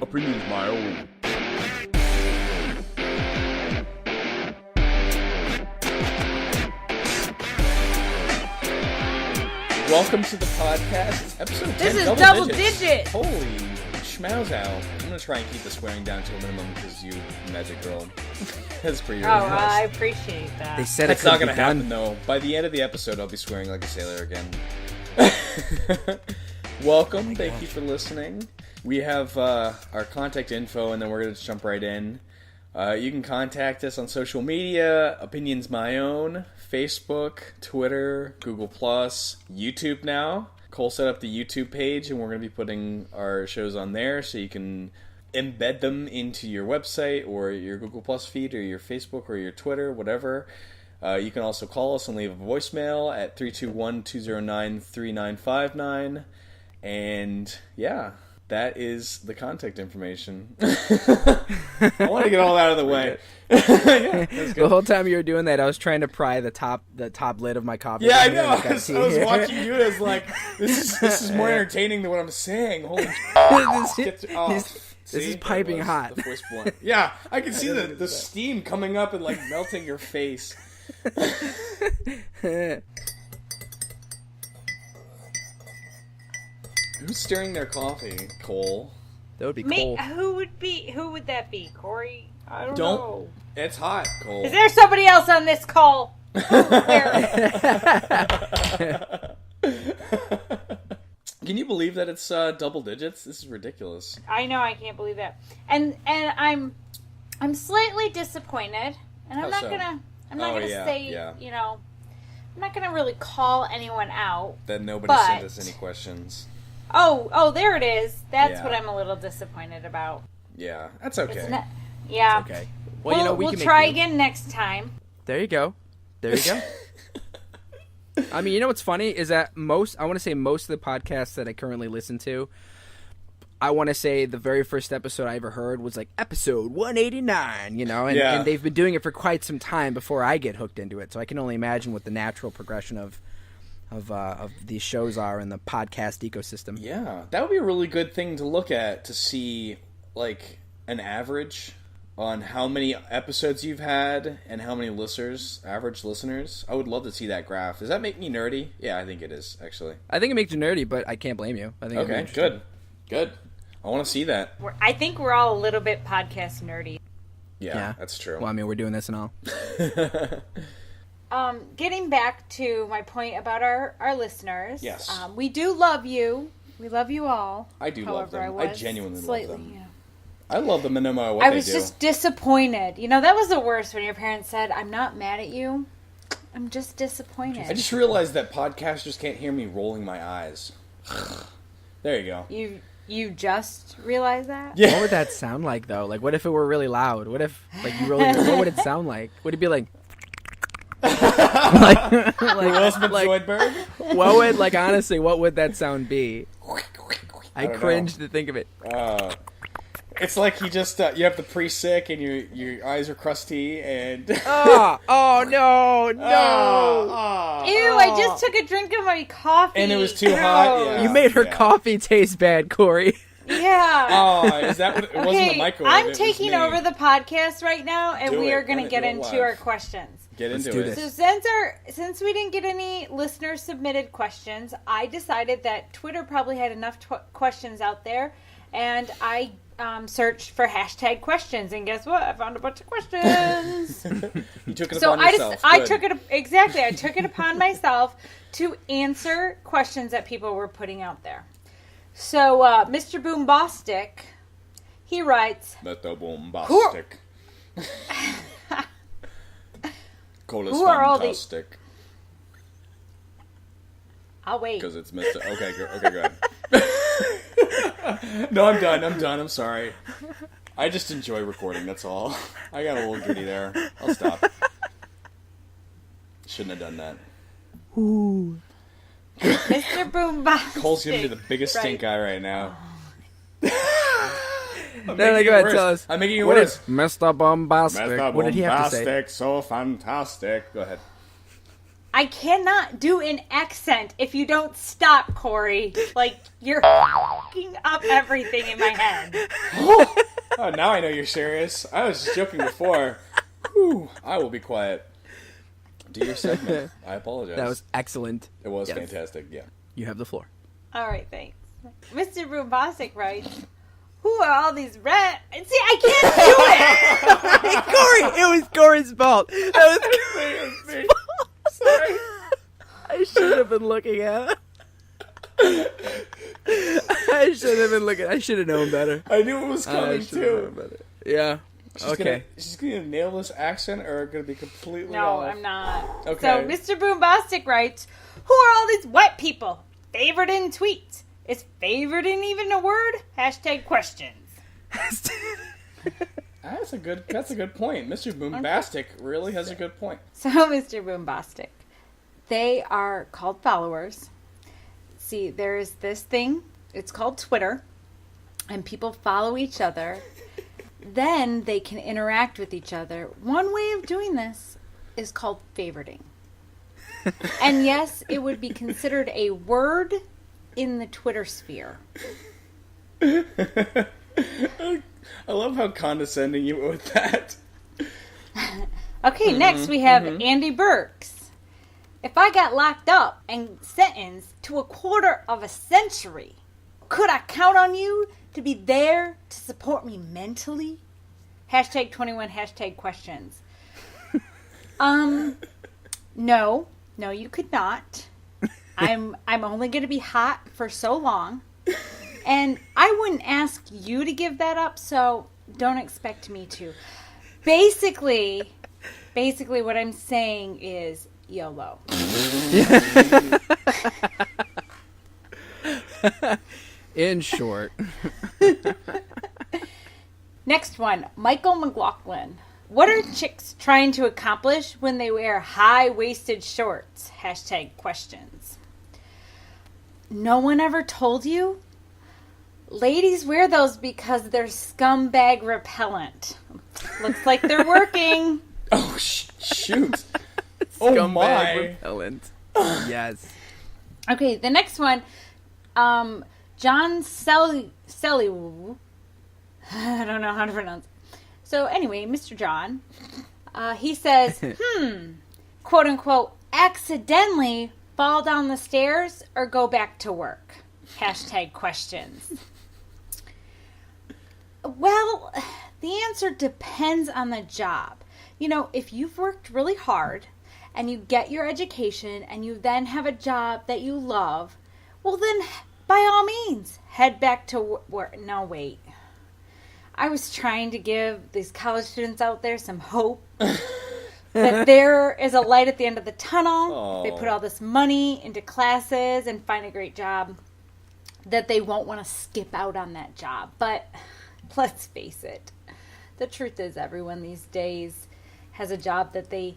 Opinions my own. Welcome to the podcast. It's episode 10. This is double digit. Holy schmouz out. I'm going to try and keep the swearing down to a minimum because you magic girl. That's pretty Oh, I appreciate that. They said That's it not could going be to done. happen, though. By the end of the episode, I'll be swearing like a sailor again. Welcome. Thank you for listening. We have our contact info, and then we're going to jump right in. You can contact us on social media, Opinions My Own, Facebook, Twitter, Google+, YouTube now. Cole set up the YouTube page, and we're going to be putting our shows on there, so you can embed them into your website, or your Google+ feed, or your Facebook, or your Twitter, whatever. You can also call us and leave a voicemail at 321-209-3959. And, yeah, that is the contact information. I want to get all out of the way. Yeah, the whole time you were doing that, I was trying to pry the top lid of my coffee. yeah, I know. I was watching you as like, this is more entertaining than what I'm saying. Holy this is piping hot. The voice blunt. Yeah, I can see the steam coming up and like melting your face. Who's stirring their coffee, Cole? That would be Me? cold. Who would that be? Corey? I don't Don't. know. It's hot, Cole. Is there somebody else on this call? Where? Can you believe that it's double digits? This is ridiculous. I know, I can't believe that. And I'm slightly disappointed, and I'm How not so? gonna say, yeah. you know, I'm not gonna really call anyone out. That nobody But- sent us any questions. Oh, there it is. That's Yeah. what I'm a little disappointed about. Yeah, that's okay. It's not, yeah. Okay. Well, you know, we'll can try make again next time. There you go. There you go. I mean, you know what's funny is that I want to say most of the podcasts that I currently listen to, I want to say the very first episode I ever heard was like episode 189, you know, and, Yeah. and they've been doing it for quite some time before I get hooked into it. So I can only imagine what the natural progression of these shows are in the podcast ecosystem. Yeah, that would be a really good thing to look at to see, like, an average on how many episodes you've had and how many average listeners. I would love to see that graph. Does that make me nerdy? Yeah, I think it is, actually. I think it makes you nerdy, but I can't blame you. I think it'd be Okay, interesting. good. I want to see that. I think we're all a little bit podcast nerdy. Yeah, that's true. Well, I mean, we're doing this and all. Getting back to my point about our listeners. Yes. We do love you. We love you all. I do love However, them. I genuinely love them. Yeah. I love them no matter what I they was do. just disappointed. You know, that was the worst when your parents said, "I'm not mad at you. I'm just disappointed." I just realized that podcasters can't hear me rolling my eyes. There you go. You just realized that? Yeah. What would that sound like, though? Like, what if it were really loud? What if, like, you really? What would it sound like? Would it be like? like, Will Smith Zoidberg? what would, like, honestly, what would that sound be? I don't cringe to think of it. It's like you just you have the pre-sick and your eyes are crusty and Oh no! Ew, I just took a drink of my coffee. And it was too hot, Gross. yeah. You made her coffee taste bad, Corey. Yeah. Oh, is that what it wasn't the Okay, microwave? I'm it was taking me. over the podcast right now, and Do we it. are going Run to it, get do it into live. our questions. Get Let's into do it. this. So since we didn't get any listener submitted questions, I decided that Twitter probably had enough questions out there, and I searched for hashtag questions, and guess what? I found a bunch of questions. You took it So upon yourself. I Good. took it upon myself to answer questions that people were putting out there. So Mr. Boombastic, he writes, Mr. Bombastic. Cole is Who are all the- fantastic. I'll wait. Because it's Mr. Okay, go ahead. No, I'm done. I'm sorry. I just enjoy recording, that's all. I got a little gritty there. I'll stop. Shouldn't have done that. Mr. Boombastic. Cole's giving me the biggest Right. stink eye right now. No, go ahead, tell us. I'm making it What worse. is Mr. Bombastic? Mr. What did he have to say? Bombastic, so fantastic. Go ahead. I cannot do an accent if you don't stop, Corey. Like, you're fucking up everything in my head. Oh, now I know you're serious. I was just joking before. Whew, I will be quiet. Do your segment. I apologize. That was excellent. It was fantastic, yeah. You have the floor. All right, thanks. Mr. Boombastic writes, who are all these red... See, I can't do it! Corey! It was Corey's fault. That was Corey's fault. Sorry. I should have been looking at it. I should have known better. I knew it was coming, too. Yeah. She's gonna nail this accent or gonna be completely No, off? I'm not. Okay. So, Mr. Boombastic writes, who are all these white people? Favored in tweets. Is favored in even a word? Hashtag questions. That's a good point. Mr. Boombastic really has a good point. So, Mr. Boombastic, they are called followers. See, there is this thing. It's called Twitter. And people follow each other. Then they can interact with each other. One way of doing this is called favoriting. And yes, it would be considered a word in the Twitter sphere. I love how condescending you were with that. Okay, next we have Andy Burks. If I got locked up and sentenced to a quarter of a century, could I count on you to be there to support me mentally? Hashtag 21, hashtag questions. No, you could not. I'm only going to be hot for so long. And I wouldn't ask you to give that up, so don't expect me to. Basically what I'm saying is YOLO. In short. Next one, Michael McLaughlin. What are chicks trying to accomplish when they wear high-waisted shorts? Hashtag questions. No one ever told you? Ladies wear those because they're scumbag repellent. Looks like they're working. Oh, shoot. Oh, my. Repellent. Yes. Okay, the next one, John Selly. I don't know how to pronounce it. So anyway, Mr. John, he says, quote unquote, accidentally fall down the stairs or go back to work? Hashtag questions. Well, the answer depends on the job. You know, if you've worked really hard and you get your education and you then have a job that you love, well then, by all means, head back to work. No, wait. I was trying to give these college students out there some hope that there is a light at the end of the tunnel. Aww. They put all this money into classes and find a great job, that they won't want to skip out on that job. But let's face it, the truth is everyone these days has a job that they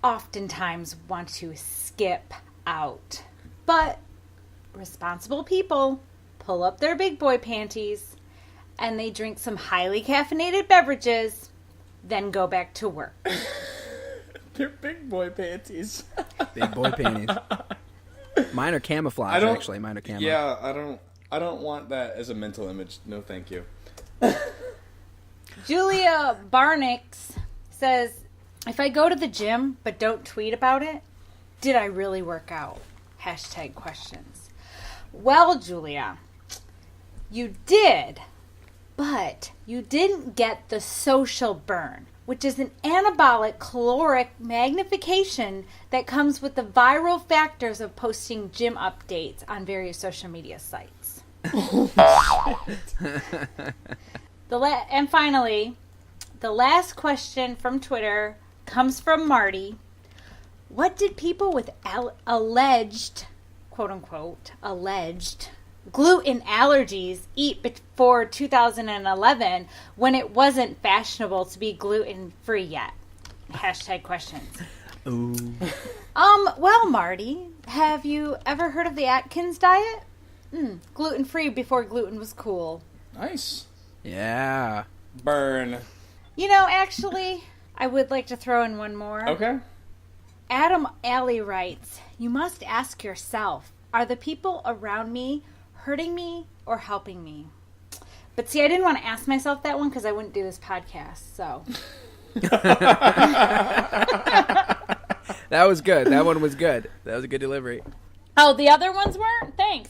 oftentimes want to skip out. But responsible people pull up their big boy panties and they drink some highly caffeinated beverages, then go back to work. They're big boy panties. Big boy panties. Mine are camouflage, actually. Mine are camo. Yeah, I don't want that as a mental image. No, thank you. Julia Barnix says, if I go to the gym but don't tweet about it, did I really work out? Hashtag questions. Well, Julia, you did, but you didn't get the social burn, which is an anabolic caloric magnification that comes with the viral factors of posting gym updates on various social media sites. And finally, the last question from Twitter comes from Marty. What did people with alleged, quote-unquote, alleged gluten allergies eat before 2011 when it wasn't fashionable to be gluten-free yet? Hashtag questions. Ooh. Well, Marty, have you ever heard of the Atkins diet? Gluten-free before gluten was cool. Nice. Yeah. Burn. You know, actually, I would like to throw in one more. Okay. Adam Alley writes, you must ask yourself, are the people around me hurting me or helping me? But see, I didn't want to ask myself that one because I wouldn't do this podcast, so. That was good. That one was good. That was a good delivery. Oh, the other ones weren't? Thanks.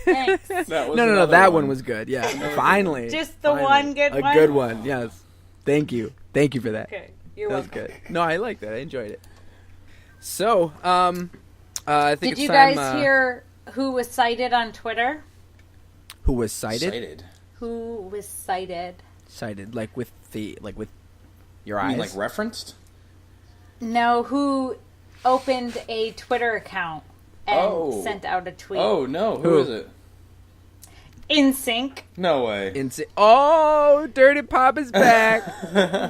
No. That one was good. Yeah. Finally. Just the one good one? A good one. Yes. Thank you. Thank you for that. Okay. You're welcome. welcome. That was good. No, I like that. I enjoyed it. So, I think Did it's you time, guys hear who was cited on Twitter? Who was cited? Who was cited? Cited, with your You eyes? mean, referenced? No, who opened a Twitter account and sent out a tweet. Oh, no. Who is it? NSYNC. No way. Oh, Dirty Pop is back.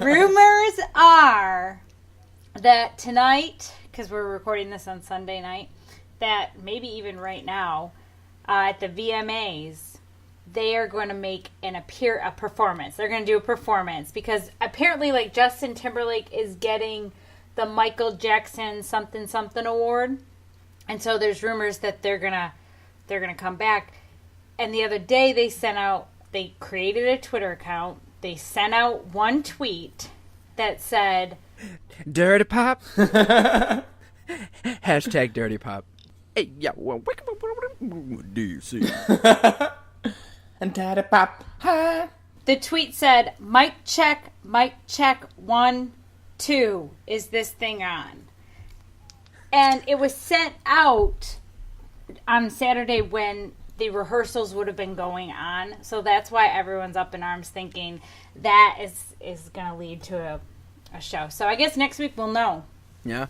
Rumors are that tonight, because we're recording this on Sunday night, that maybe even right now, at the VMAs, they are going to make a performance. They're going to do a performance because apparently, Justin Timberlake is getting the Michael Jackson something something award, and so there's rumors that they're gonna come back. And the other day they created a Twitter account. They sent out one tweet that said, Dirty Pop. Hashtag Dirty Pop. Hey, yeah, well, DC. And Dirty Pop. The tweet said, mic check, 1, 2. Is this thing on? And it was sent out on Saturday when the rehearsals would have been going on. So that's why everyone's up in arms thinking that is going to lead to a show. So I guess next week we'll know. Yeah.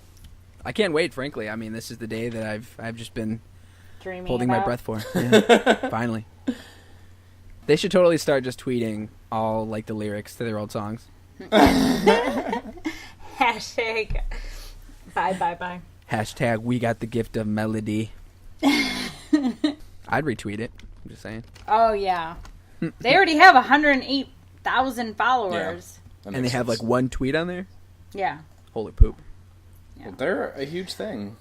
I can't wait, frankly. I mean, this is the day that I've just been Dreaming holding about. my breath for. Yeah. Finally. They should totally start just tweeting all, the lyrics to their old songs. Hashtag bye. Hashtag we got the gift of melody. I'd retweet it. I'm just saying. Oh, yeah. They already have 108,000 followers. And they have, one tweet on there? Yeah. Holy poop. Yeah. Well, they're a huge thing.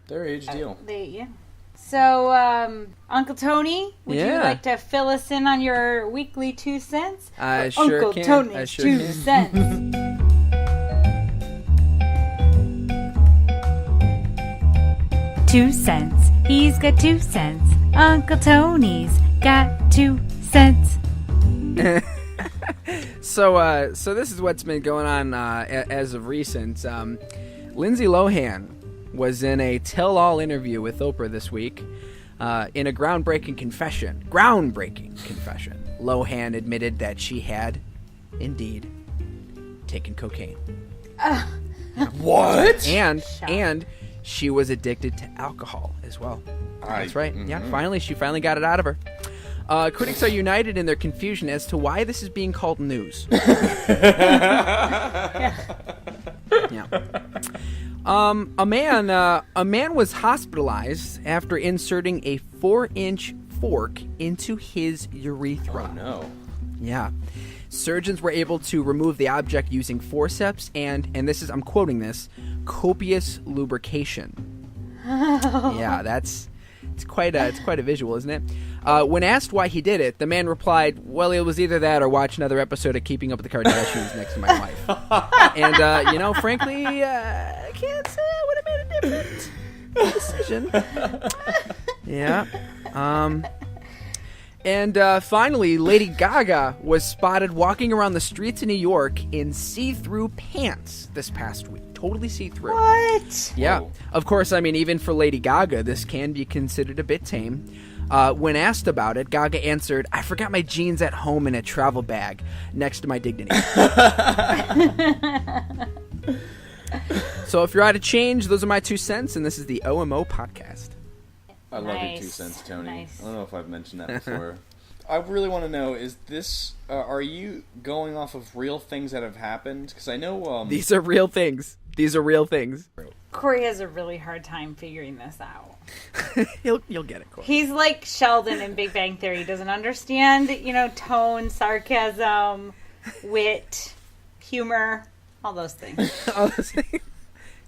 They're a huge deal. Yeah. So, Uncle Tony, would you like to fill us in on your weekly 2 cents? I sure Uncle can. Tony's I sure 2 can. cents. 2 cents. He's got 2 cents. Uncle Tony's got 2 cents. So this is what's been going on as of recent. Lindsay Lohan was in a tell-all interview with Oprah this week. In a groundbreaking confession, Lohan admitted that she had, indeed, taken cocaine. What? And she was addicted to alcohol as well. That's right. Mm-hmm. Yeah, she finally got it out of her. Critics are united in their confusion as to why this is being called news. Yeah. A man was hospitalized after inserting a 4-inch fork into his urethra. Oh, no. Yeah. Surgeons were able to remove the object using forceps and this is, I'm quoting this, copious lubrication. Yeah, it's quite a visual, isn't it? When asked why he did it, the man replied, well, it was either that or watch another episode of Keeping Up with the Kardashians next to my wife. And, frankly, I can't say I would have made a different decision. Yeah. And finally, Lady Gaga was spotted walking around the streets of New York in see-through pants this past week. Totally see-through. What? Yeah. Whoa. Of course, I mean, even for Lady Gaga, this can be considered a bit tame. When asked about it, Gaga answered, I forgot my jeans at home in a travel bag next to my dignity. So if you're out of change, those are my 2 cents, and this is the OMO podcast. I love your 2 cents, Tony. I don't know if I've mentioned that before. I really want to know, is this, are you going off of real things that have happened? Because I know, These are real things. Corey has a really hard time figuring this out. You'll get it, Corey. He's like Sheldon in Big Bang Theory. He doesn't understand, tone, sarcasm, wit, humor, all those things.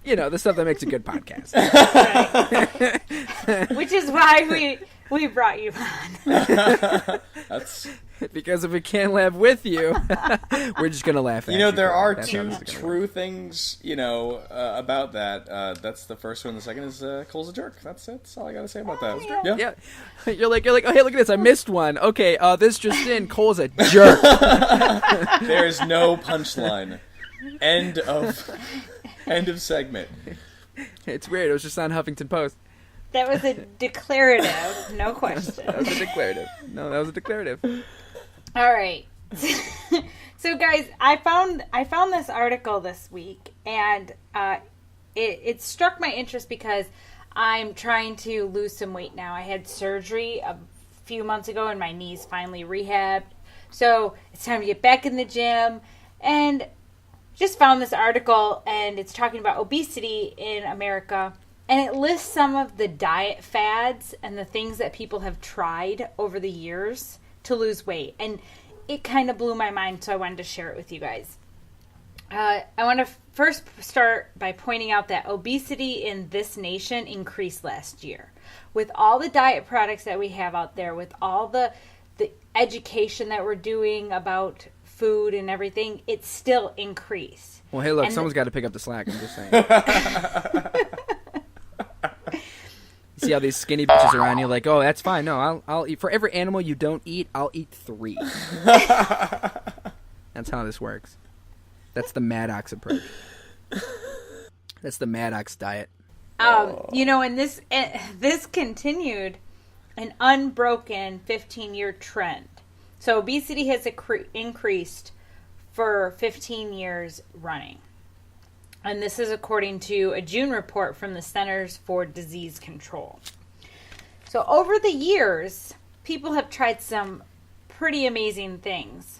You know, the stuff that makes a good podcast. Right. Which is why we brought you on. That's Because if we can't laugh with you, we're just gonna laugh at you. there are That's two how this is gonna true things, about that. That's the first one. The second is Cole's a jerk. That's all I gotta say about that. Yeah. Yeah, you're like, oh hey, look at this, I missed one. Okay, this just in, Cole's a jerk. There is no punchline. End of segment. It's weird. It was just on Huffington Post. That was a declarative, no question. That was a declarative. No, that was a declarative. All right. So guys, I found this article this week, and it struck my interest because I'm trying to lose some weight now. I had surgery a few months ago, and my knees finally rehabbed. So it's time to get back in the gym, and just found this article, and it's talking about obesity in America. And it lists some of the diet fads and the things that people have tried over the years to lose weight. And it kind of blew my mind, so I wanted to share it with you guys. I want to first start by pointing out that obesity in this nation increased last year. With all the diet products that we have out there, with all the education that we're doing about food and everything, it still increased. Well, hey, look, And someone's got to pick up the slack. I'm just saying. You see how these skinny bitches around you like, oh, that's fine. No, I'll eat. For every animal you don't eat, I'll eat 3. That's how this works. That's the Maddox approach. That's the Maddox diet. And this continued an unbroken 15-year trend. So obesity has increased for 15 years running. And this is according to a June report from the Centers for Disease Control. So over the years, people have tried some pretty amazing things.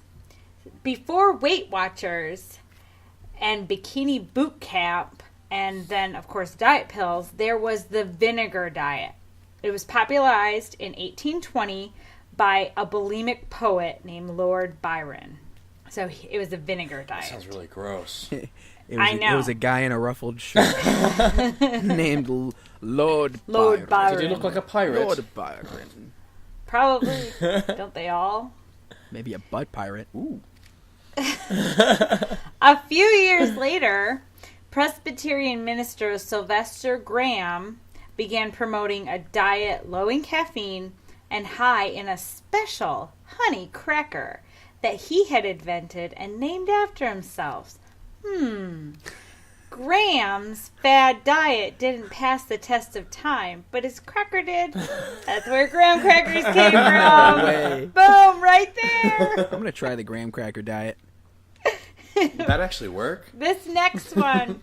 Before Weight Watchers and Bikini Boot Camp, and then, of course, diet pills, there was the vinegar diet. It was popularized in 1820 by a bulimic poet named Lord Byron. So it was a vinegar diet. Sounds really gross. I know. It was a guy in a ruffled shirt named Lord Byron. Did he look like a pirate? Lord Byron. Probably. Don't they all? Maybe a butt pirate. Ooh. A few years later, Presbyterian minister Sylvester Graham began promoting a diet low in caffeine and high in a special honey cracker that he had invented and named after himself. Graham's fad diet didn't pass the test of time, but his cracker did. That's where graham crackers came from. way. Boom, right there. I'm going to try the graham cracker diet. Did that actually work? This next one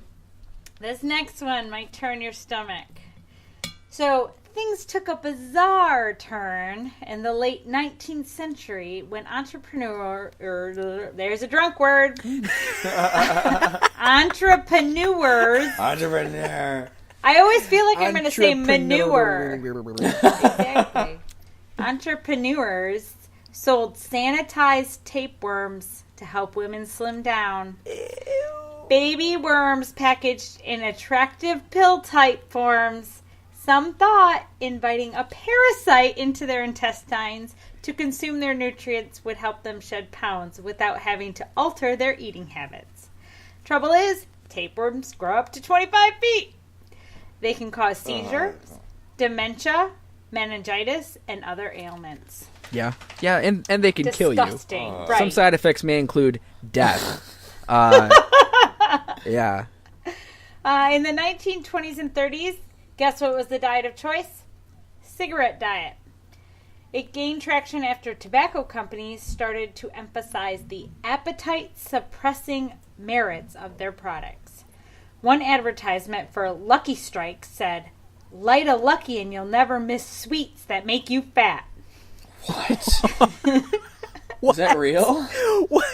might turn your stomach. So things took a bizarre turn in the late 19th century when there's a drunk word. Entrepreneurs. Entrepreneur. I always feel like I'm going to say manure. Exactly. Entrepreneurs sold sanitized tapeworms to help women slim down. Ew. Baby worms packaged in attractive pill-type forms. Some thought inviting a parasite into their intestines to consume their nutrients would help them shed pounds without having to alter their eating habits. Trouble is, tapeworms grow up to 25 feet. They can cause seizures, dementia, meningitis, and other ailments. Yeah, and they can kill you. Disgusting. Right. Some side effects may include death. Yeah. In the 1920s and 30s, guess what was the diet of choice? Cigarette diet. It gained traction after tobacco companies started to emphasize the appetite-suppressing merits of their products. One advertisement for Lucky Strike said, "Light a Lucky and you'll never miss sweets that make you fat." What? Is that real? What?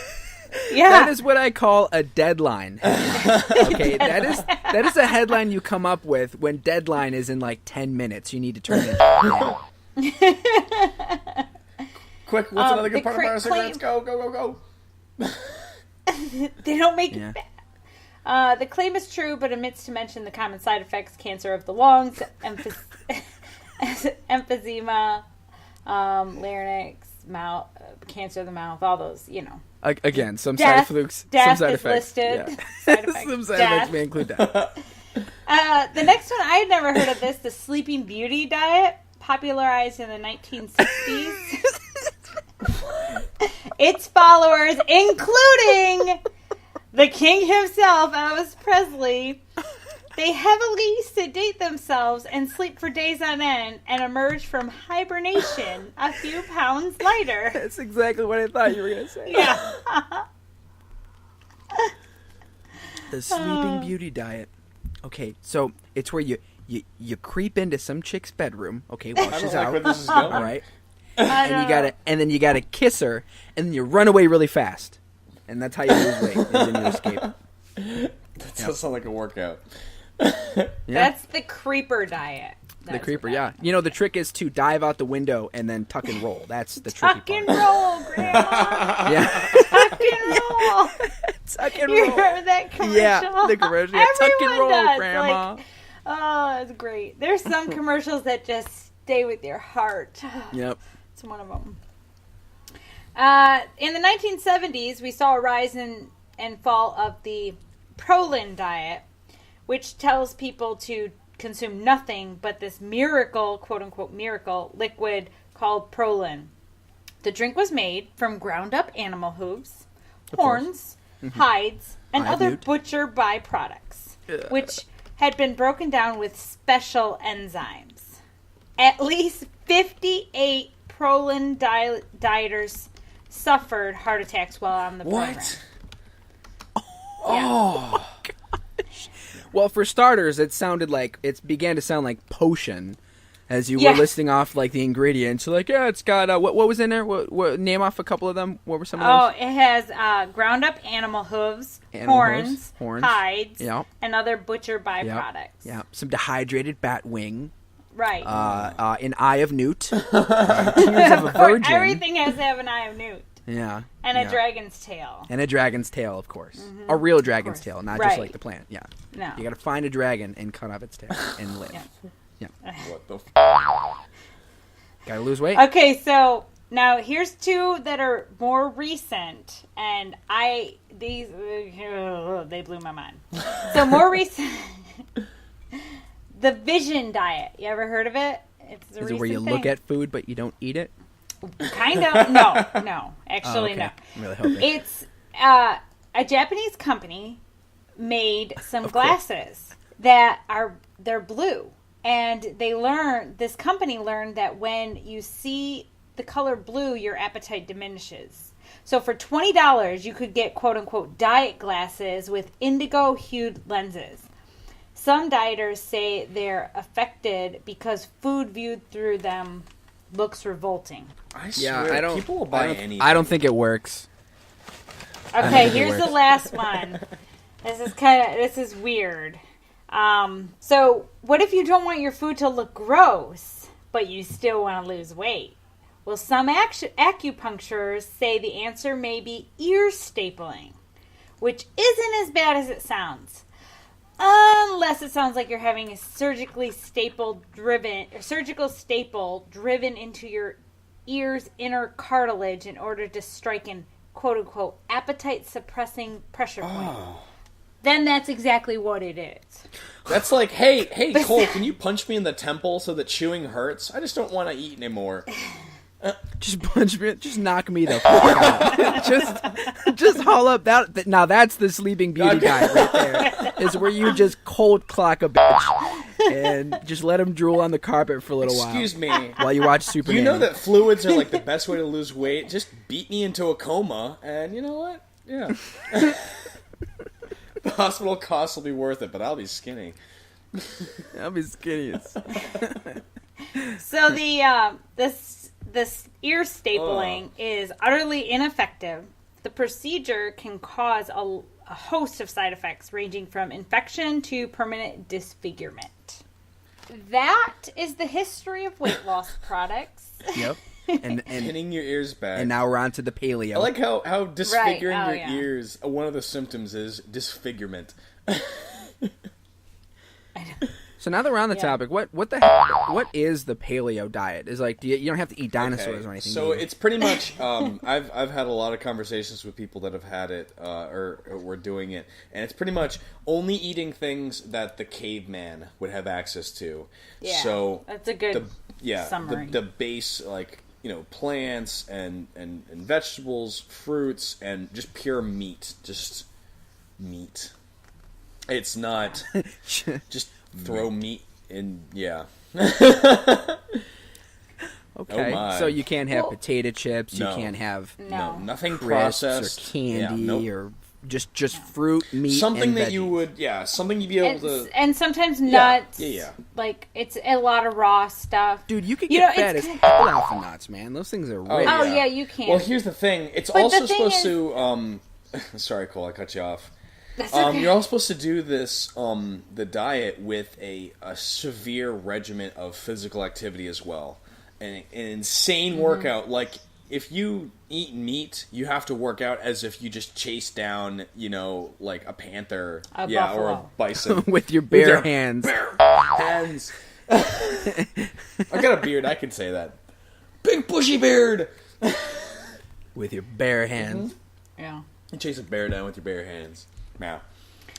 Yeah. That is what I call a deadline. Okay, that is a headline you come up with when deadline is in like 10 minutes. You need to turn it down. Quick, what's another good part about our cigarettes? Go. They don't make you The claim is true, but omits to mention the common side effects: cancer of the lungs, emphysema, larynx, mouth, cancer of the mouth, all those, Again, some Death- side effects. death Some side is effects. listed. Yeah. Side effects. Some side Death. effects may include that. The next one, I had never heard of this, the Sleeping Beauty diet, popularized in the 1960s. Its followers, including the king himself, Elvis Presley, they heavily sedate themselves and sleep for days on end and emerge from hibernation a few pounds lighter. That's exactly what I thought you were going to say. Yeah. The Sleeping Beauty diet. Okay, so it's where you creep into some chick's bedroom, okay, while I she's don't like out. where this is going. All right. I And know. then you gotta kiss her, and then you run away really fast, and that's how you lose weight. And then you escape. That does sound like a workout. Yeah. That's the creeper diet. The That's creeper. what Yeah, that you know the trick is to dive out the window and then tuck and roll. That's the tricky Tuck and part. roll, Grandma. Yeah, Tuck and roll. tuck and You roll. remember that commercial? Yeah, the commercial. Yeah, tuck and Everyone roll, does. Grandma. Like, oh, it's great. There's some commercials that just stay with your heart. Yep. It's one of them. In the 1970s, we saw a rise and fall of the Prolin diet, which tells people to consume nothing but this miracle, quote unquote miracle, liquid called Prolin. The drink was made from ground up animal hooves, horns, hides, and Hide other newt. butcher byproducts, which had been broken down with special enzymes. At least 58 Prolin dieters suffered heart attacks while on the program. What? Yeah. Well, for starters, it began to sound like potion, as you Yeah. were listing off like the ingredients. Like, yeah, it's got what was in there? What name off a couple of them? What were some of Oh, those? it has ground up animal hooves, Animal horns, hooves, horns. hides, Yep. and other butcher Yeah, byproducts. yeah. Some dehydrated bat wing, Right. an eye of newt, tears of a Of course, virgin. everything has to have an eye of newt. Yeah, And yeah. a dragon's tail. And a dragon's tail, of course. A real dragon's course. tail, not Right. just like the plant. Yeah. No. You got to find a dragon and cut off its tail and live. Yeah. What the Got to lose weight. Okay, so now here's two that are more recent, and they blew my mind. So more recent, the Vision diet. You ever heard of it? It's a Is it where you recent look thing. at food but you don't eat it? Kind of. No, actually, Oh, okay. no. I'm really hoping. It's a Japanese company made some glasses they're blue, and this company learned that when you see the color blue, your appetite diminishes. So for $20, you could get quote unquote diet glasses with indigo hued lenses. Some dieters say they're affected because food viewed through them looks revolting. I Yeah, swear, I don't. people will buy anything. I don't think it works. Okay, think it here's the works. last one. This is weird. So what if you don't want your food to look gross, but you still want to lose weight? Well, some acupuncturers say the answer may be ear stapling, which isn't as bad as it sounds. Unless it sounds like you're having a surgical staple driven into your ear's inner cartilage in order to strike an quote unquote appetite suppressing pressure point. Then that's exactly what it is. That's like, hey, Cole, can you punch me in the temple so that chewing hurts? I just don't want to eat anymore. Just punch me. Just knock me the fuck out. just haul up that. Now that's the Sleeping Beauty diet right there. Is where you just cold clock a bitch and just let him drool on the carpet for a little Excuse me. while you watch Superman. You know that fluids are like the best way to lose weight? Just beat me into a coma, and you know what? Yeah. The hospital costs will be worth it, but I'll be skinny. I'll be skinny. So this ear stapling is utterly ineffective. The procedure can cause a host of side effects ranging from infection to permanent disfigurement. That is the history of weight loss products. Yep. And Pinning your ears back. and now we're on to the paleo. I like how disfiguring Right. Oh, your yeah. ears, one of the symptoms is disfigurement. So now that we're on the Yeah. topic, what is the paleo diet? Is like you don't have to eat dinosaurs or anything. So do you? it's pretty much. I've had a lot of conversations with people that have had it or were doing it, and it's pretty much only eating things that the caveman would have access to. Yeah, So that's a good summary. the base, like, plants and vegetables, fruits, and just pure meat. Just meat. It's not just throw meat in. Yeah. Okay, my. so you can't have Well, potato chips. no. You can't have No. Nothing crisps processed. or candy Yeah, nope. or just fruit, meat, Something and that you veggies. would, something you'd be able to. And sometimes nuts. Yeah. Like, it's a lot of raw stuff. Dude, you could You get know, fat as it's hell off of nuts, man. Those things are rich. Oh, yeah, you can. Well, here's the thing. It's But also the thing supposed is- to. Sorry, Cole, I cut you off. That's okay. You're all supposed to do this, the diet with a severe regimen of physical activity as well. An insane Mm-hmm. workout. Like, if you eat meat, you have to work out as if you just chased down, like a panther. A or a buffalo. bison. With your With bare your hands. Bare hands. I got a beard, I can say that. Big bushy beard! With your bare hands. Yeah. You chase a bear down with your bare hands. Now.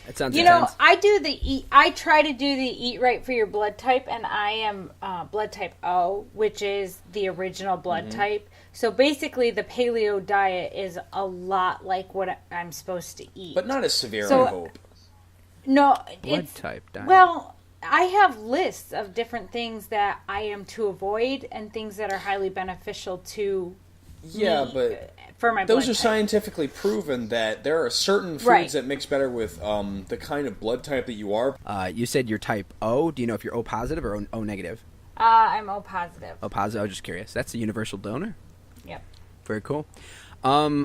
That sounds You know, intense. I try to do the eat right for your blood type, and I am blood type O, which is the original blood Mm-hmm. type. So basically, the paleo diet is a lot like what I'm supposed to eat. But not as severe, So- I hope. no, Blood it's type diet. well, I have lists of different things that I am to avoid and things that are highly beneficial to Yeah, me, but for my those blood are type. scientifically proven that there are certain foods Right. that mix better with the kind of blood type that you are. You said you're type O. Do you know if you're O positive or O negative? I'm O positive. O positive. I was just curious. That's a universal donor. Yep. Very cool. I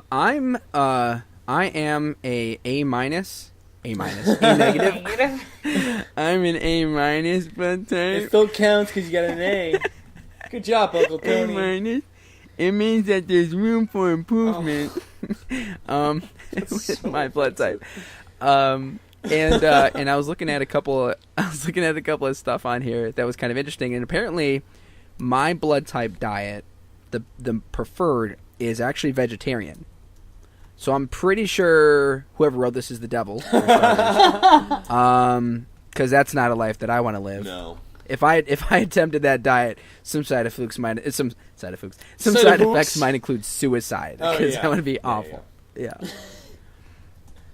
am A minus. A negative. Negative. I'm an A minus blood type. It still counts because you got an A. Good job, Uncle A Tony. minus. It means that there's room for improvement. With so my blood type. And I was looking at a couple of stuff on here that was kind of interesting, and apparently my blood type diet, the preferred, is actually vegetarian. So I'm pretty sure whoever wrote this is the devil. Because that's not a life that I want to live. No. If I attempted that diet, some side effects might include suicide, Oh, because yeah. that would be Yeah, awful. Yeah.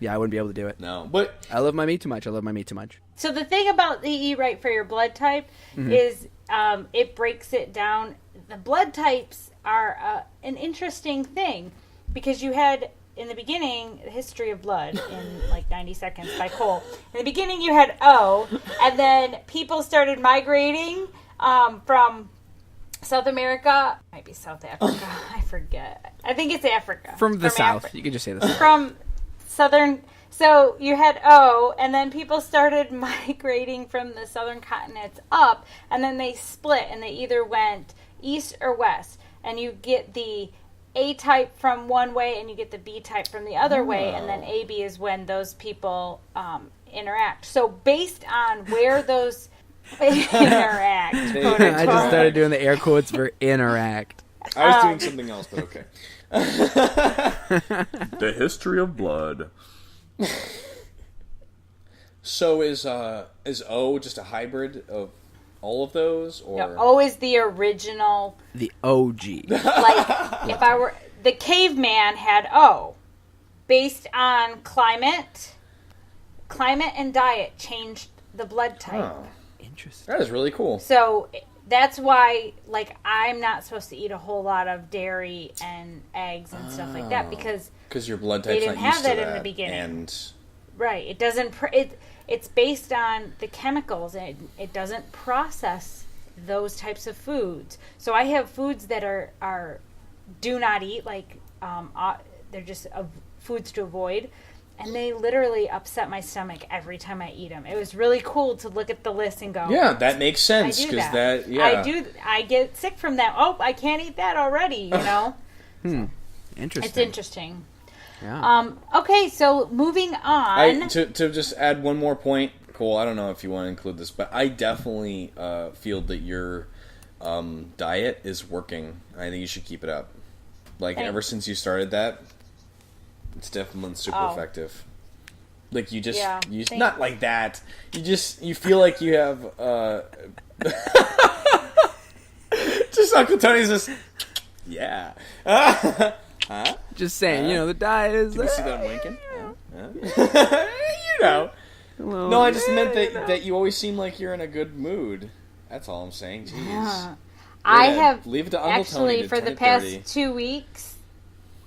Yeah, I wouldn't be able to do it. No. But I love my meat too much. So the thing about the eat right for your blood type Mm-hmm. is it breaks it down. The blood types are an interesting thing because you had in the beginning the history of blood in like 90 seconds by Cole. In the beginning you had O, and then people started migrating from South America. Might be South Africa. I forget. I think it's Africa. From the south. Afri- You can just say the south. from southern. So you had O, and then people started migrating from the southern continents up, and then they split, and they either went east or west, and you get the A type from one way, and you get the B type from the other way, and then AB is when those people interact. So based on where those interact, quote I just unquote, started doing the air quotes for interact. I was doing something else, but okay. The history of blood. So is O just a hybrid of all of those, or no, O is the original. The OG. Like if I were the caveman had O, based on climate and diet changed the blood type. Oh, Interesting. that is really cool. So that's why, like, I'm not supposed to eat a whole lot of dairy and eggs and stuff like that because Because your blood They type's didn't not used have to that in that, the beginning. and right, it doesn't. It's based on the chemicals, and it doesn't process those types of foods. So I have foods that are do not eat, like they're just foods to avoid, and they literally upset my stomach every time I eat them. It was really cool to look at the list and go, yeah, that makes I sense do because that. yeah, I do. I get sick from that. Oh, I can't eat that already. You know, Interesting. it's interesting. Yeah. Okay, so moving on. To just add one more point, Cole, I don't know if you want to include this, but I definitely feel that your diet is working. I think you should keep it up. Like, Thanks. ever since you started that, it's definitely super Oh. effective. Like, you just, Yeah, you thanks. not like that. You feel like you have, just Uncle Tony's just, yeah. Huh? Just saying, the diet is. Did you see that I'm winking? You know. No, I just meant that you always seem like you're in a good mood. That's all I'm saying. Jeez. I Yeah, have leave it to Uncle Tony actually to for the turn past 30. 2 weeks.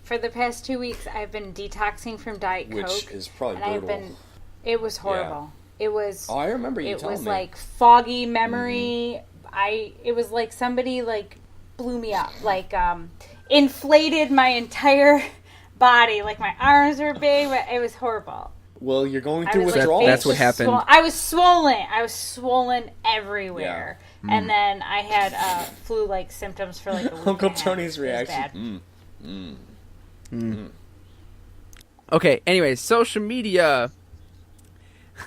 For the past 2 weeks, I've been detoxing from Diet Which Coke, is probably and I've brutal. been. It was horrible. It was. Oh, I remember you It telling was me. like foggy memory. It was like somebody like blew me up, like inflated my entire body. Like my arms were big, but it was horrible. Well, you're going I through was, like, withdrawals. That's what just happened. I was swollen. I was swollen everywhere. And then I had flu-like symptoms for like a week. Uncle and a half. Tony's It was reaction. bad. Okay. Anyways, social media.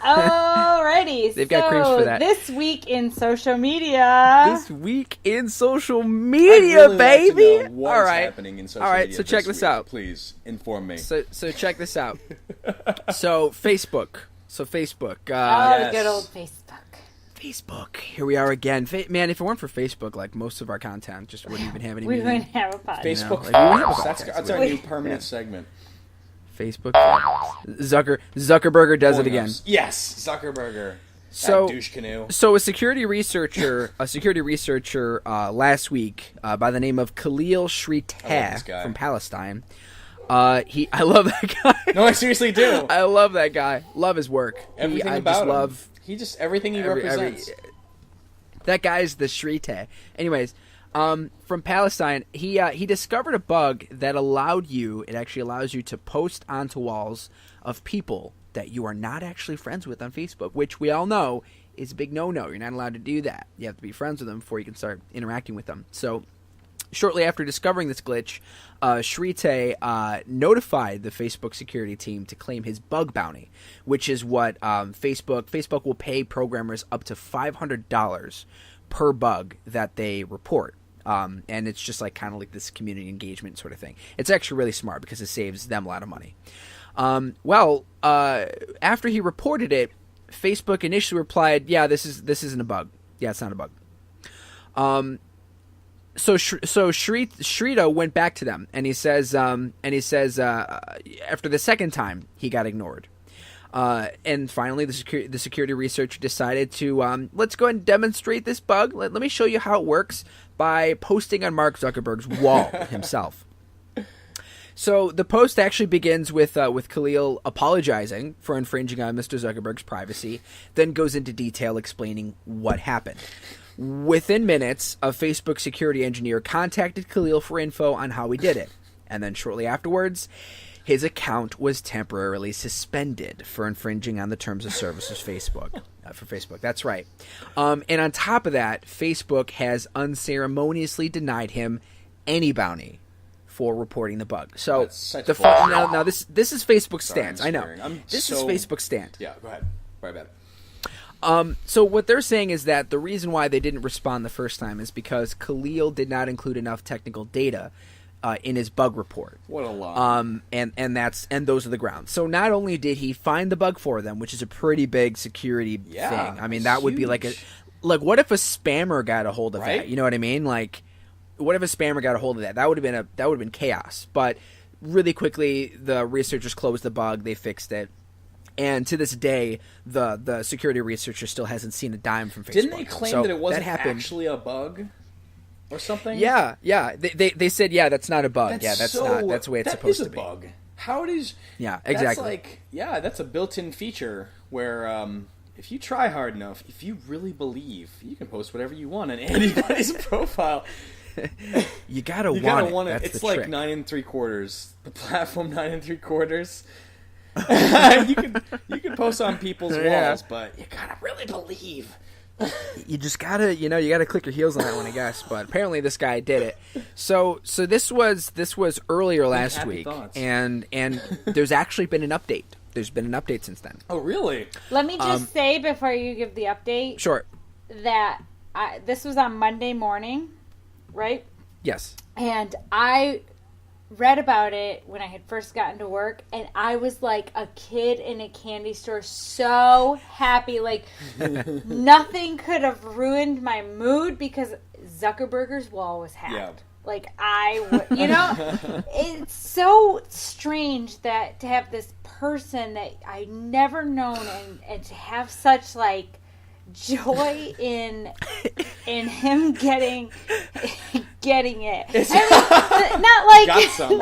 Alrighty, They've got creeps for that. This week in social media. This week in social I'd media, really like to baby. know what's All right. happening in social All right, media so check this week. out. Please inform me. So check this out. So Facebook. Oh, Yes. the good old Facebook. Facebook. Here we are again. Man, if it weren't for Facebook, like most of our content just wouldn't even have any We meaning. wouldn't have a podcast. Facebook like, we don't have a Facts. podcast. That's our Wait. new permanent segment. Facebook. Zuckerberger does it Join again. us. Yes, Zuckerberger. So- that douche canoe. So a security researcher last week by the name of Khalil I love this Shriteh guy. from Palestine. I love that guy. No, I seriously do. I love that guy. Love his work. Everything I about just him. love Everything he represents. that guy's the Shriteh. Anyways, from Palestine, he discovered a bug that actually allows you to post onto walls of people that you are not actually friends with on Facebook, which we all know is a big no-no. You're not allowed to do that. You have to be friends with them before you can start interacting with them. So shortly after discovering this glitch, Shriteh notified the Facebook security team to claim his bug bounty, which is what Facebook will pay programmers up to $500 per bug that they report. And it's just like kind of like this community engagement sort of thing. It's actually really smart because it saves them a lot of money. After he reported it, Facebook initially replied, "Yeah, this isn't a bug. Yeah, it's not a bug." So Shrita went back to them, and he says after the second time he got ignored, and finally the security researcher decided to let's go ahead and demonstrate this bug. Let me show you how it works by posting on Mark Zuckerberg's wall himself. So the post actually begins with Khalil apologizing for infringing on Mr. Zuckerberg's privacy, then goes into detail explaining what happened. Within minutes, a Facebook security engineer contacted Khalil for info on how he did it. And then shortly afterwards, his account was temporarily suspended for infringing on the terms of service of Facebook. For Facebook, that's right. And on top of that, Facebook has unceremoniously denied him any bounty for reporting the bug. So That's such bullshit. now this is Facebook's stance. I know. swearing. This is Facebook's stand. Yeah, go ahead. Right back. So what they're saying is that the reason why they didn't respond the first time is because Khalil did not include enough technical data in his bug report. What a lie. And those are the grounds. So not only did he find the bug for them, which is a pretty big security Yeah, thing. I mean, that would be like huge. what if a spammer got a hold of Right? that? You know what I mean? Like, what if a spammer got a hold of that? That would have been chaos. But really quickly, the researchers closed the bug. They fixed it. And to this day, the security researcher still hasn't seen a dime from Facebook. Didn't they claim So that it wasn't happened. actually a bug or something? Yeah. They said, yeah, that's not a bug. That's the way it's supposed to be. That is a bug. How does... Yeah, That's exactly. that's a built-in feature where if you try hard enough, if you really believe, you can post whatever you want on anybody's profile. You gotta You want gotta it. want it. That's It's the like trick. 9 3/4. The platform 9 3/4. you can post on people's Yeah. walls, but you gotta really believe. you just gotta, you gotta click your heels on that one, I guess. But apparently this guy did it. So this was earlier last happy week, thoughts. and there's actually been an update. There's been an update since then. Oh, really? Let me just say before you give the update Sure. that this was on Monday morning, right? Yes. And I read about it when I had first gotten to work, and I was like a kid in a candy store, so happy. Like, nothing could have ruined my mood because Zuckerberg's wall was hacked. Yeah. Like, it's so strange that to have this person that I never known and to have such, like, joy in him getting it. I mean,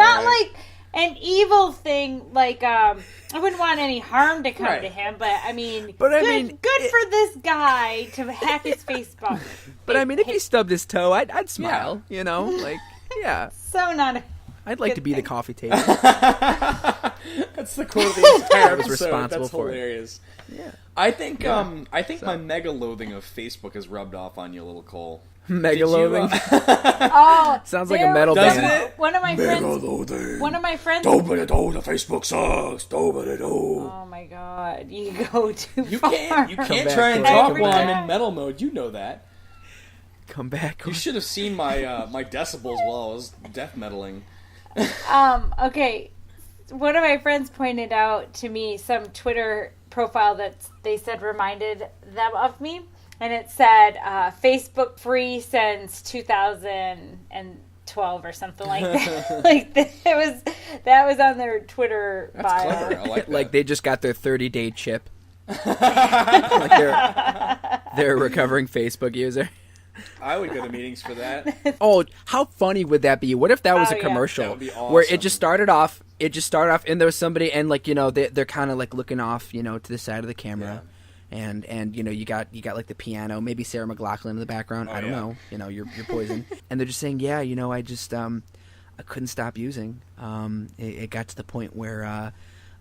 not like an evil thing. Like I wouldn't want any harm to come to him, but I mean, good for this guy to hack his Facebook. But I mean, if he stubbed his toe, I'd smile. Yeah. Like, yeah. So not. I'd like to be the coffee table. That's the quote of the entire was episode. responsible That's for it. hilarious. Yeah. I think my mega loathing of Facebook has rubbed off on you a little, Cole. Mega loathing. Oh, Sounds like a metal Doesn't band. it? One of my friends. The Facebook sucks. Oh my god, you go too You far. can't back, try and Cole. talk Every while I'm time. in metal mode. You know that. Come back. You should have seen my my decibels while I was death metaling. Okay. One of my friends pointed out to me some Twitter profile that they said reminded them of me, and it said Facebook free since 2012 or something like that. Like that was on their Twitter That's bio. clever. I like that. Like they just got their 30-day chip. Like they're a recovering Facebook user. I would go to meetings for that. Oh, how funny would that be? What if that was Oh, a yeah. commercial That would be where awesome. it just started off and there was somebody and like, they're kind of like looking off, to the side of the camera. And you got like the piano, maybe Sarah McLachlan in the background. I don't know. You're Poison. And they're just saying, yeah, I just I couldn't stop using. It got to the point where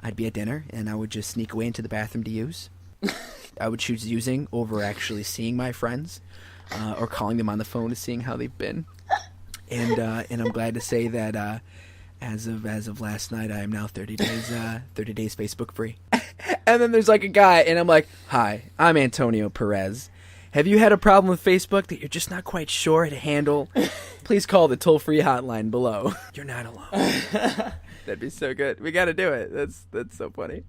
I'd be at dinner and I would just sneak away into the bathroom to use. I would choose using over actually seeing my friends. Or calling them on the phone to seeing how they've been, and I'm glad to say that as of last night, I am now 30 days Facebook free. And then there's like a guy, and I'm like, "Hi, I'm Antonio Perez. Have you had a problem with Facebook that you're just not quite sure how to handle? Please call the toll-free hotline below. You're not alone." That'd be so good. We got to do it. That's so funny.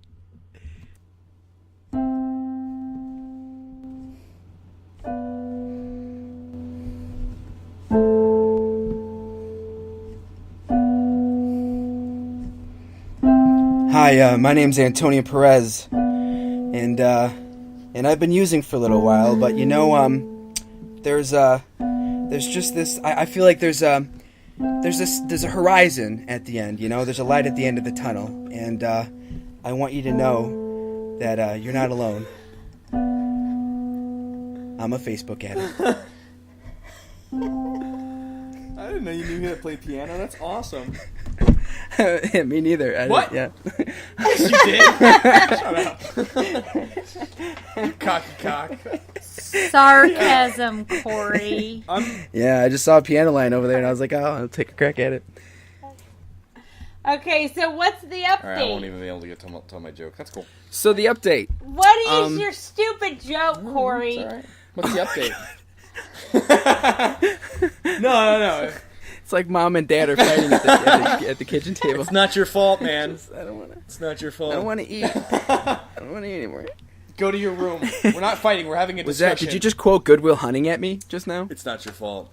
Hi, my name's Antonio Perez, and I've been using for a little while, but there's just this. I feel like there's a horizon at the end. There's a light at the end of the tunnel, and I want you to know that you're not alone. I'm a Facebook addict. I didn't know you knew how to play piano. That's awesome. Me neither. What? Yeah. Yes, you did. Shut up. Cocky cock. Sarcasm, Corey. Yeah, I just saw a piano line over there, and I was like, oh, I'll take a crack at it. Okay, so what's the update? All right, I won't even be able to get tell my joke. That's cool. So the update. What is your stupid joke, Corey? It's all right. What's the update? No. It's like mom and dad are fighting at the kitchen table. It's not your fault, man. I don't want to. It's not your fault. I don't want to eat. I don't want to eat anymore. Go to your room. We're not fighting. We're having a Was discussion. that? Did you just quote Goodwill Hunting at me just now? It's not your fault.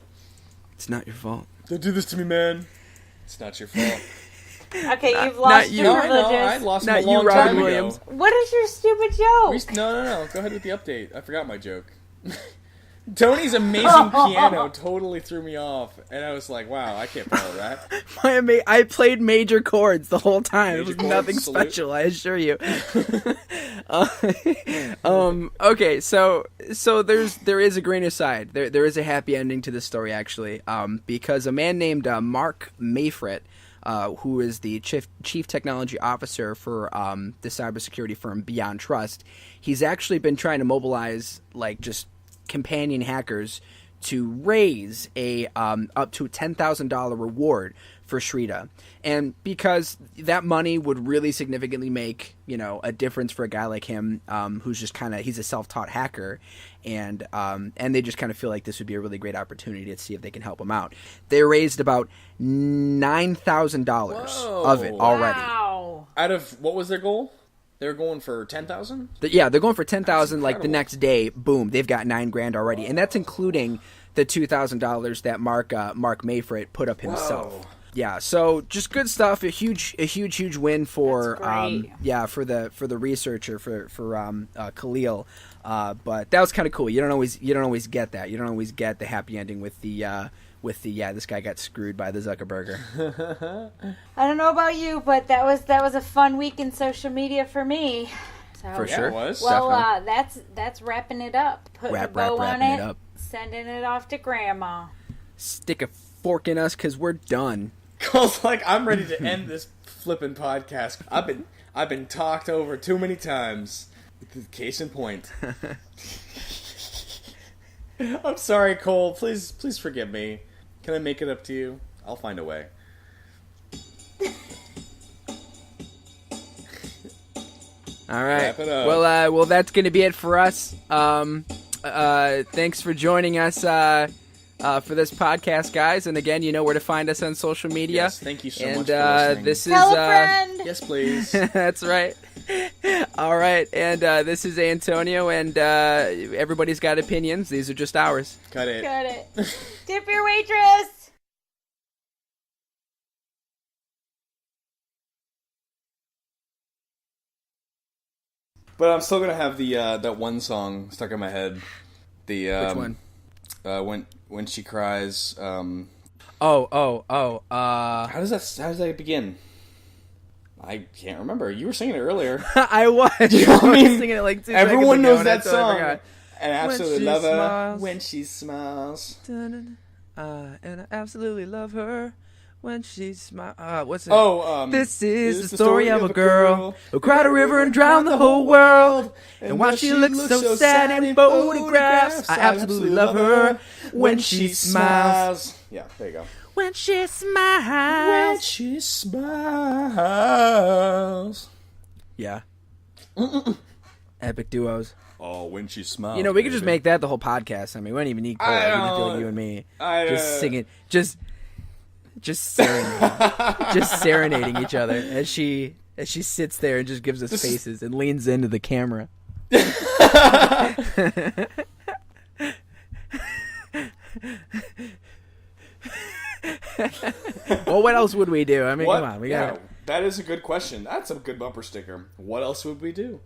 It's not your fault. Don't do this to me, man. It's not your fault. Okay, you've lost you. your No, privileges. I lost Not them a you, long Robin time Williams. ago. What is your stupid joke? No. Go ahead with the update. I forgot my joke. Tony's amazing piano totally threw me off, and I was like, "Wow, I can't follow that." I played major chords the whole time. It was Major nothing chords, salute. special, I assure you. Okay, so there is a grain of side. There is a happy ending to this story actually, because a man named Mark Mayfret, who is the chief technology officer for the cybersecurity firm Beyond Trust, he's actually been trying to mobilize like just companion hackers to raise a up to $10,000 reward for Shrita. And because that money would really significantly make, a difference for a guy like him, who's just he's a self-taught hacker, and they just kind of feel like this would be a really great opportunity to see if they can help him out. They raised about $9,000 of it already. Wow. Out of, what was their goal? They were going for 10,000? Yeah, they're going for 10,000. Like the next day, boom, they've got $9,000 already, and that's including the $2,000 that Mark Mayfrit put up himself. Whoa. Yeah, so just good stuff. A huge win for That's great. for the researcher for Khalil. But that was kind of cool. You don't always get that. You don't always get the happy ending with the this guy got screwed by the Zuckerberger. I don't know about you, but that was a fun week in social media for me. So, For Yeah, sure. it was. Well, Definitely. that's wrapping it up. Putting a bow on wrapping it, it up. sending it off to Grandma. Stick a fork in us because we're done. Cole's like, I'm ready to end this flipping podcast. I've been talked over too many times. Case in point. I'm sorry, Cole. Please forgive me. Can I make it up to you? I'll find a way. All right. Wrap it up. Well, that's going to be it for us. Thanks for joining us for this podcast, guys. And again, you know where to find us on social media. Yes, thank you so and, much for listening. This is Tell a friend. Yes, please. That's right. All right, and this is Antonio, and everybody's got opinions. These are just ours. Cut it. Got it. Tip your waitress. But I'm still gonna have the that one song stuck in my head. The Which one? When she cries. Oh. How does that begin? I can't remember. You were singing it earlier. I was. I I was mean, singing it like 2 Everyone seconds ago, knows and I that totally song. forgot. And I absolutely she love her smiles. when she smiles. And I absolutely love her when she smiles. What's it? Oh, This is the story of a girl who cried a river and drowned the whole world. And while she looks so sad in photographs, I absolutely love her when she smiles. Yeah, there you go. When she When smiles. she smiles. Yeah. Epic duos. Oh, when she smiles. You know, we could just make that the whole podcast. I mean, we don't even need Cole. We I can do know. it, you and me. I Just singing. Just serenading. Just serenading each other as she sits there and just gives us faces and leans into the camera. Well, what else would we do? I mean, come on. We got that is a good question. That's a good bumper sticker. What else would we do?